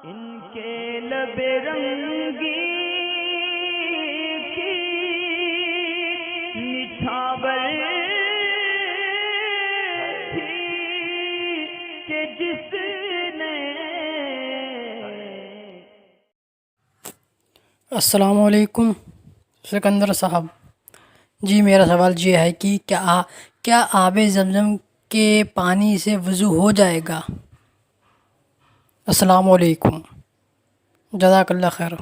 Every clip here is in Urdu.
ان کے لب رنگی کی نچھاور تھی کہ جس نے السلام علیکم سکندر صاحب جی، میرا سوال یہ ہے کہ کیا آب زمزم کے پانی سے وضو ہو جائے گا؟ السلام علیکم، جزاک اللہ خیر۔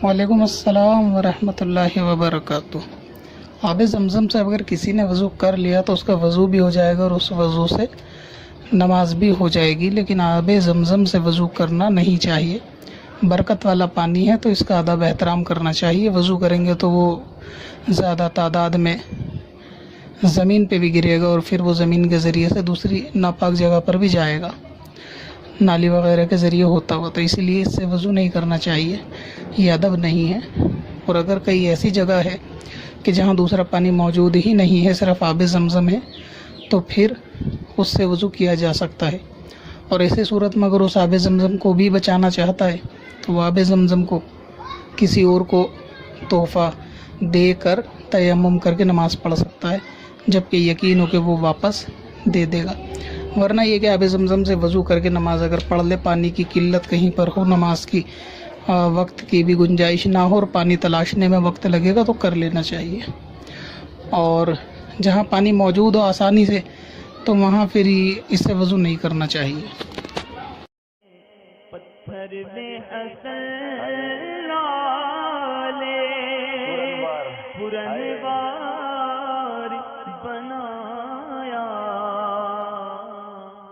وعلیکم السلام ورحمۃ اللہ وبرکاتہ۔ آب زمزم سے اگر کسی نے وضو کر لیا تو اس کا وضو بھی ہو جائے گا اور اس وضو سے نماز بھی ہو جائے گی، لیکن آب زمزم سے وضو کرنا نہیں چاہیے۔ برکت والا پانی ہے تو اس کا ادب احترام کرنا چاہیے۔ وضو کریں گے تو وہ زیادہ تعداد میں زمین پہ بھی گرے گا اور پھر وہ زمین کے ذریعے سے دوسری ناپاک جگہ پر بھی جائے گا، نالی وغیرہ کے ذریعے ہوتا ہوا، تو اسی لیے اس سے وضو نہیں کرنا چاہیے، یہ ادب نہیں ہے۔ اور اگر کئی ایسی جگہ ہے کہ جہاں دوسرا پانی موجود ہی نہیں ہے، صرف آب زمزم ہے، تو پھر اس سے وضو کیا جا سکتا ہے۔ اور ایسی صورت میں اگر اس آب زمزم کو بھی بچانا چاہتا ہے تو وہ آب زمزم کو کسی اور کو تحفہ دے کر تیمم کر کے نماز پڑھ سکتا ہے، جبکہ یقین ہو کہ وہ واپس دے دے گا۔ ورنہ یہ کہ آب زمزم سے وضو کر کے نماز اگر پڑھ لے، پانی کی قلت کہیں پر ہو، نماز کی وقت کی بھی گنجائش نہ ہو اور پانی تلاشنے میں وقت لگے گا تو کر لینا چاہیے۔ اور جہاں پانی موجود ہو آسانی سے تو وہاں پھر اس سے وضو نہیں کرنا چاہیے۔ پتھر میں اصل لالے پرنوار